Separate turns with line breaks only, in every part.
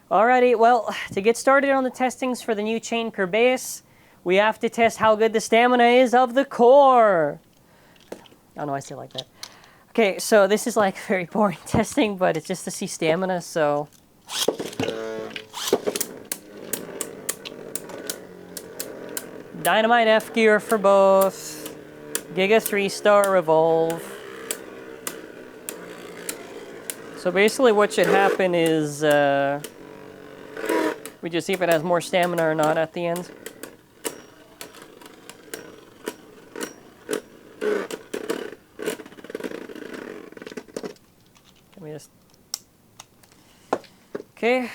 Alrighty, well, to get started on the testings for the new chain Kerbeus, we have to test how good the stamina is of the core. Oh no, I say it like that. Okay, so this is like very boring testing, but it's just to see stamina, so... Dynamite F gear for both. Giga 3-star revolve. So basically what should happen is we just see if it has more stamina or not at the end. Let me just... Okay.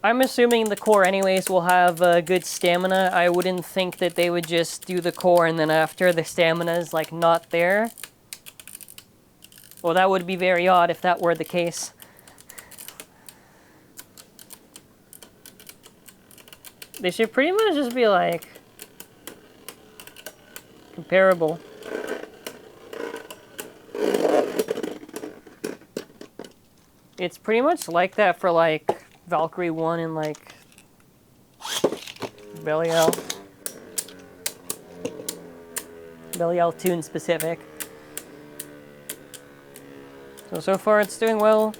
I'm assuming the core anyways will have good stamina. I wouldn't think that they would just do the core and then after the stamina is like not there. Well, that would be very odd if that were the case. They should pretty much just be like comparable. It's pretty much like that for like Valkyrie1 and like Belial2 in specific. So far it's doing well.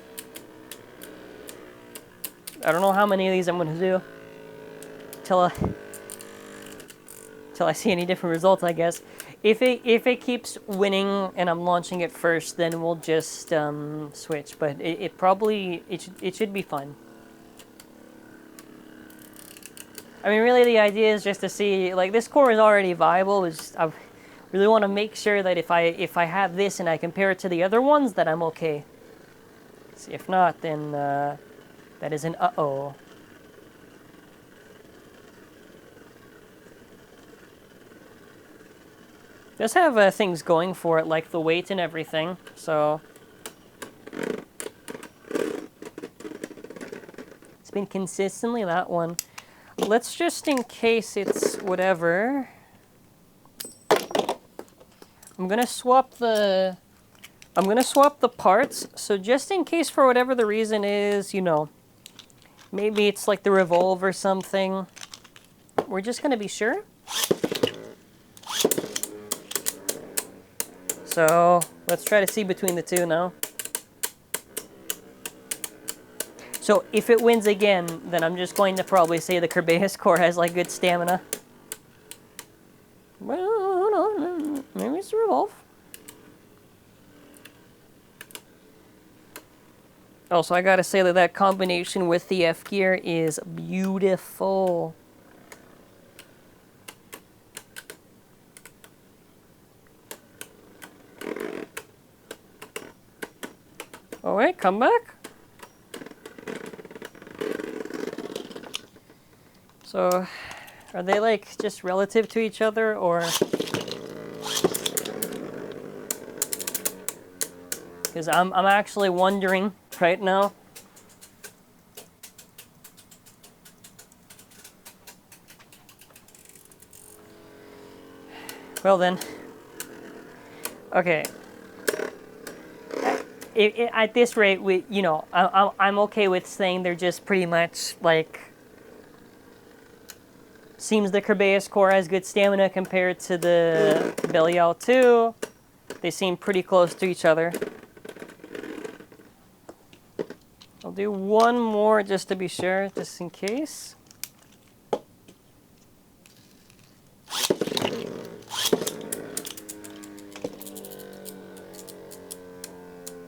I don't know how many of these I'm going to do till I see any different results, I guess. If it keeps winning and I'm launching it first, then we'll just switch. But it should be fun. I mean, really, the idea is just to see, like, this core is already viable. I really want to make sure that if I have this and I compare it to the other ones, that I'm okay. See, if not, then that is an uh-oh. It does have things going for it, like the weight and everything, so... It's been consistently that one. Let's just, in case it's whatever... I'm gonna swap the parts, so just in case for whatever the reason is, you know, maybe it's like the revolve or something, we're just gonna be sure. So, let's try to see between the two now. So, if it wins again, then I'm just going to probably say the Kerbeus core has like good stamina. Well, hold on, maybe it's the revolve. Also, I gotta say that combination with the F gear is beautiful. Oh wait, come back. So, are they like just relative to each other, or? Because I'm actually wondering right now. Well then. Okay. At this rate, I'm okay with saying they're just pretty much like... Seems the Kerbeus core has good stamina compared to the Belial2. They seem pretty close to each other. I'll do one more just to be sure, just in case.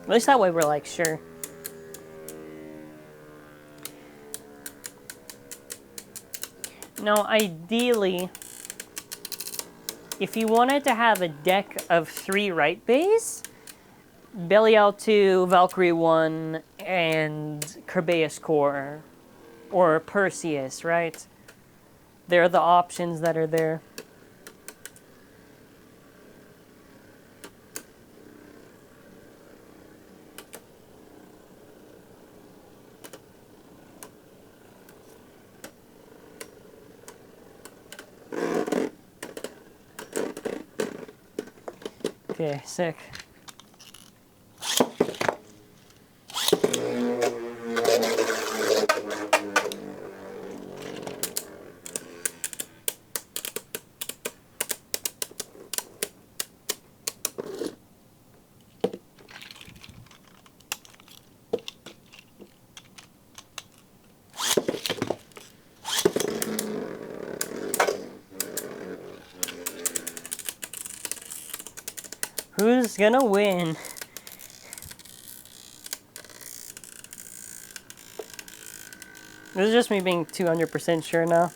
At least that way we're like, sure. Now, ideally, if you wanted to have a deck of 3 right bays, Belial2, Valkyrie1, and Kerbeus core, or Perseus, right? They're the options that are there. Okay, sick. Who's gonna win? This is just me being 200% sure now.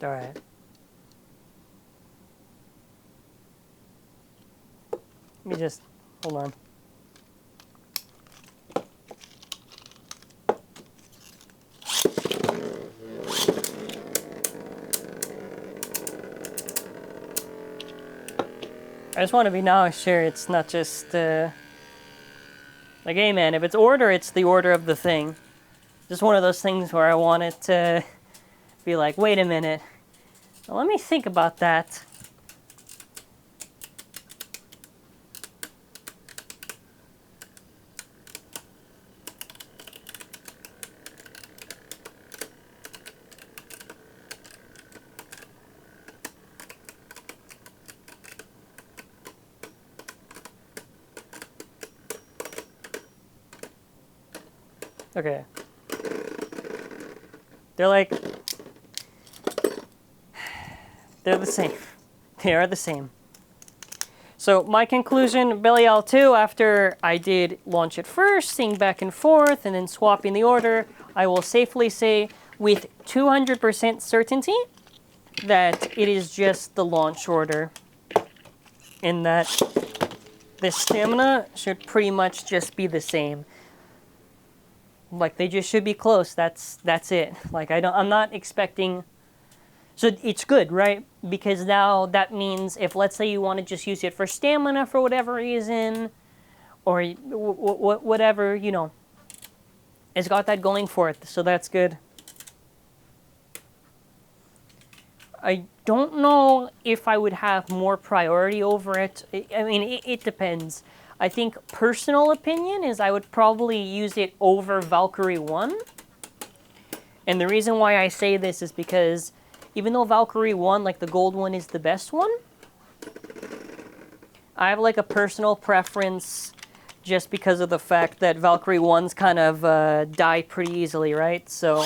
All right. Let me just, hold on. I just want to be now sure it's not just, like, hey man, if it's order, it's the order of the thing. Just one of those things where I want it to be like, wait a minute. Now let me think about that. Okay. They're like, they're the same. They are the same. So my conclusion, Belial2, after I did launch it first, seeing back and forth, and then swapping the order, I will safely say with 200% certainty that it is just the launch order. In that the stamina should pretty much just be the same. Like, they just should be close. That's it. Like, I'm not expecting. So it's good, right? Because now that means if, let's say, you want to just use it for stamina for whatever reason, or whatever, you know, it's got that going for it. So that's good. I don't know if I would have more priority over it. I mean, it depends. I think personal opinion is I would probably use it over Valkyrie1. And the reason why I say this is because even though Valkyrie1, like the gold one, is the best one, I have like a personal preference just because of the fact that Valkyrie1's kind of die pretty easily, right? So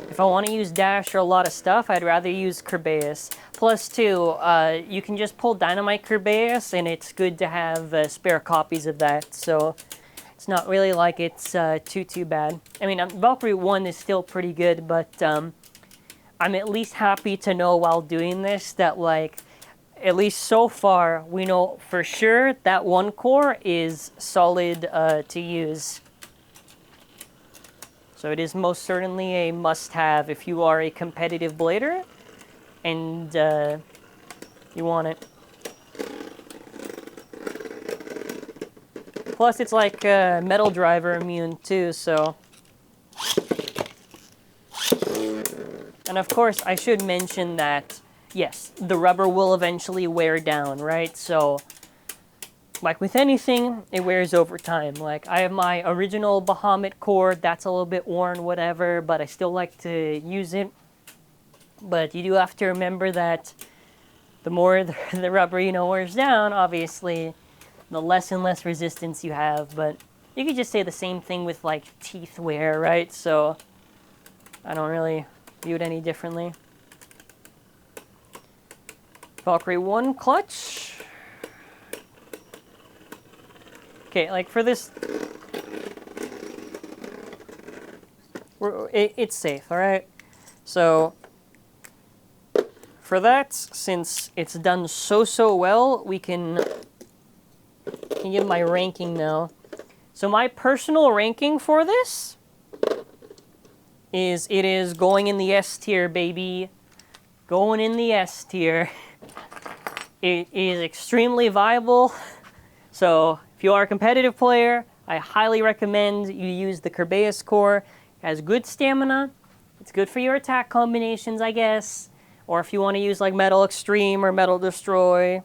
if I want to use dash or a lot of stuff, I'd rather use Kerbeus. Plus, too, you can just pull Dynamite Kerbeus, and it's good to have spare copies of that. So it's not really like it's too bad. I mean, Valkyrie1 is still pretty good, but I'm at least happy to know while doing this that, like, at least so far, we know for sure that one core is solid to use. So it is most certainly a must-have if you are a competitive blader and you want it. Plus, it's like metal driver immune too, so. And of course, I should mention that, yes, the rubber will eventually wear down, right? So, like with anything, it wears over time. Like, I have my original Bahamut core, that's a little bit worn, whatever, but I still like to use it. But you do have to remember that the more the rubber, you know, wears down, obviously, the less and less resistance you have. But you could just say the same thing with, like, teeth wear, right? So I don't really view it any differently. Valkyrie1 clutch. Okay, like for this, it's safe, all right? So for that, since it's done so well, we can give my ranking now. So my personal ranking for this is, it is going in the S tier, baby. Going in the S tier. It is extremely viable. So if you are a competitive player, I highly recommend you use the Kerbeus core. It has good stamina. It's good for your attack combinations, I guess. Or if you want to use like Metal Extreme or Metal Destroy,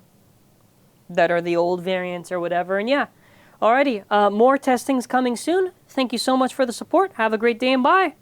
that are the old variants or whatever. And yeah, alrighty, more testings coming soon. Thank you so much for the support. Have a great day and bye.